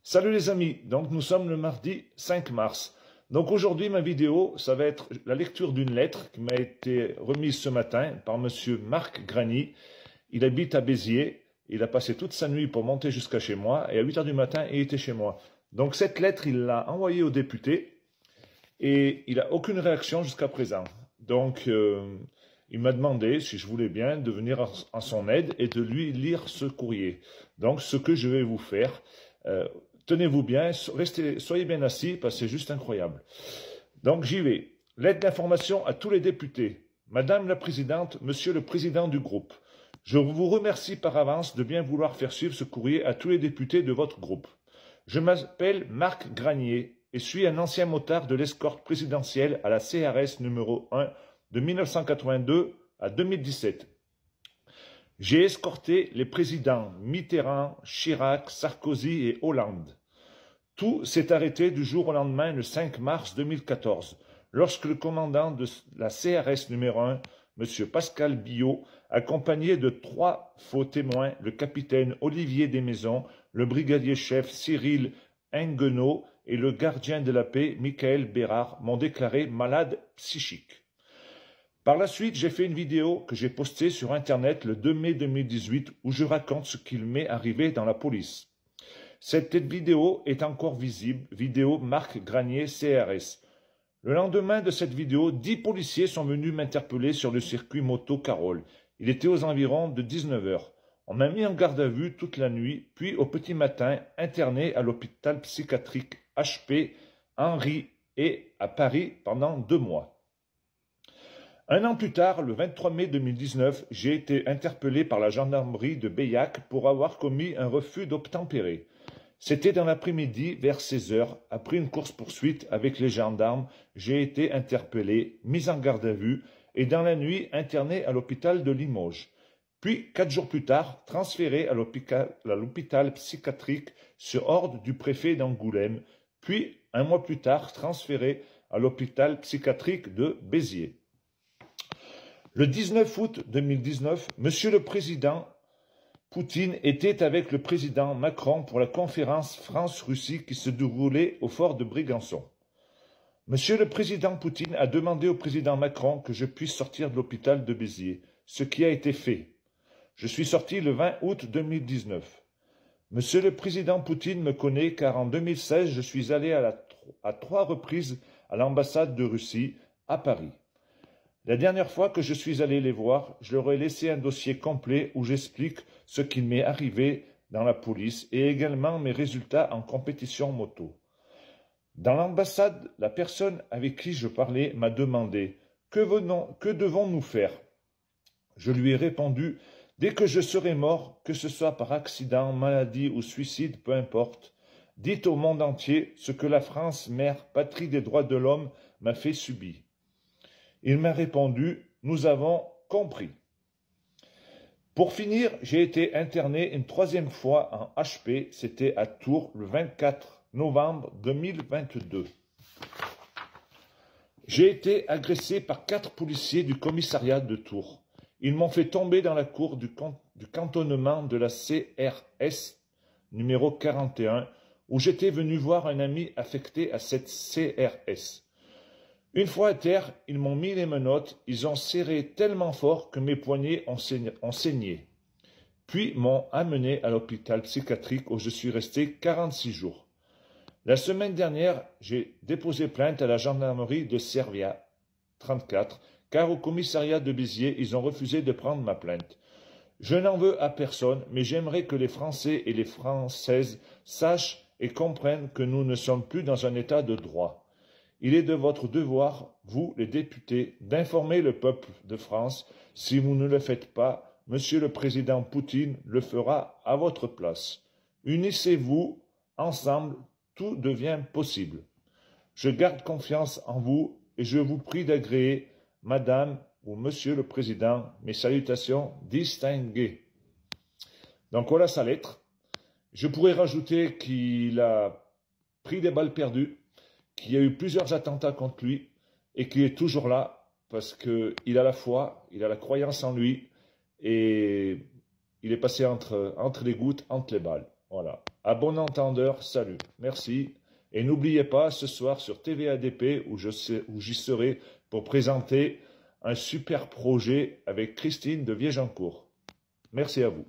Salut les amis, donc nous sommes le mardi 5 mars. Donc aujourd'hui ma vidéo, ça va être la lecture d'une lettre qui m'a été remise ce matin par monsieur Marc Grany. Il habite à Béziers, il a passé toute sa nuit pour monter jusqu'à chez moi et à 8 h du matin il était chez moi. Donc cette lettre il l'a envoyée au député et il n'a aucune réaction jusqu'à présent. Donc il m'a demandé si je voulais bien de venir en son aide et de lui lire ce courrier. Donc ce que je vais vous faire... tenez-vous bien, soyez bien assis parce que c'est juste incroyable. Donc j'y vais. Lettre d'information à tous les députés. Madame la Présidente, Monsieur le Président du groupe, je vous remercie par avance de bien vouloir faire suivre ce courrier à tous les députés de votre groupe. Je m'appelle Marc Granier et suis un ancien motard de l'escorte présidentielle à la CRS numéro 1 de 1982 à 2017. J'ai escorté les présidents Mitterrand, Chirac, Sarkozy et Hollande. Tout s'est arrêté du jour au lendemain, le 5 mars 2014, lorsque le commandant de la CRS numéro 1, M. Pascal Billot, accompagné de 3 faux témoins, le capitaine Olivier Desmaisons, le brigadier-chef Cyril Henguenot et le gardien de la paix Michael Bérard, m'ont déclaré malade psychique. Par la suite, j'ai fait une vidéo que j'ai postée sur Internet le 2 mai 2018 où je raconte ce qu'il m'est arrivé dans la police. Cette vidéo est encore visible, vidéo Marc Granier CRS. Le lendemain de cette vidéo, 10 policiers sont venus m'interpeller sur le circuit moto Carole. Il était aux environs de 19 h. On m'a mis en garde à vue toute la nuit, puis au petit matin, interné à l'hôpital psychiatrique HP Henri et à Paris pendant 2 mois. Un an plus tard, le 23 mai 2019, j'ai été interpellé par la gendarmerie de Beillac pour avoir commis un refus d'obtempérer. C'était dans l'après-midi, vers 16 h, après une course-poursuite avec les gendarmes, j'ai été interpellé, mis en garde à vue et dans la nuit interné à l'hôpital de Limoges. Puis, 4 jours plus tard, transféré à l'hôpital psychiatrique sur ordre du préfet d'Angoulême, puis, un mois plus tard, transféré à l'hôpital psychiatrique de Béziers. Le 19 août 2019, Monsieur le Président Poutine était avec le président Macron pour la conférence France-Russie qui se déroulait au fort de Brégançon. Monsieur le Président Poutine a demandé au président Macron que je puisse sortir de l'hôpital de Béziers, ce qui a été fait. Je suis sorti le 20 août 2019. Monsieur le Président Poutine me connaît car en 2016, je suis allé à 3 reprises à l'ambassade de Russie à Paris. La dernière fois que je suis allé les voir, je leur ai laissé un dossier complet où j'explique ce qui m'est arrivé dans la police et également mes résultats en compétition moto. Dans l'ambassade, la personne avec qui je parlais m'a demandé « Que devons-nous faire ?» Je lui ai répondu « Dès que je serai mort, que ce soit par accident, maladie ou suicide, peu importe, dites au monde entier ce que la France, mère, patrie des droits de l'homme, m'a fait subir. » Il m'a répondu « Nous avons compris ». Pour finir, j'ai été interné une 3e fois en HP, c'était à Tours le 24 novembre 2022. J'ai été agressé par 4 policiers du commissariat de Tours. Ils m'ont fait tomber dans la cour du cantonnement de la CRS numéro 41 où j'étais venu voir un ami affecté à cette CRS. Une fois à terre, ils m'ont mis les menottes, ils ont serré tellement fort que mes poignets ont saigné. Puis m'ont amené à l'hôpital psychiatrique où je suis resté 46 jours. La semaine dernière, j'ai déposé plainte à la gendarmerie de Servia 34, car au commissariat de Béziers, ils ont refusé de prendre ma plainte. Je n'en veux à personne, mais j'aimerais que les Français et les Françaises sachent et comprennent que nous ne sommes plus dans un état de droit. Il est de votre devoir, vous, les députés, d'informer le peuple de France. Si vous ne le faites pas, Monsieur le Président Poutine le fera à votre place. Unissez-vous, ensemble, tout devient possible. Je garde confiance en vous et je vous prie d'agréer, Madame ou Monsieur le Président, mes salutations distinguées. Donc voilà sa lettre. Je pourrais rajouter qu'il a pris des balles perdues, qu'il y a eu plusieurs attentats contre lui et qu'il est toujours là parce qu'il a la foi, il a la croyance en lui et il est passé entre les gouttes, entre les balles. Voilà. À bon entendeur, salut. Merci. Et n'oubliez pas, ce soir sur TVADP, où j'y serai pour présenter un super projet avec Christine de Viégeancourt. Merci à vous.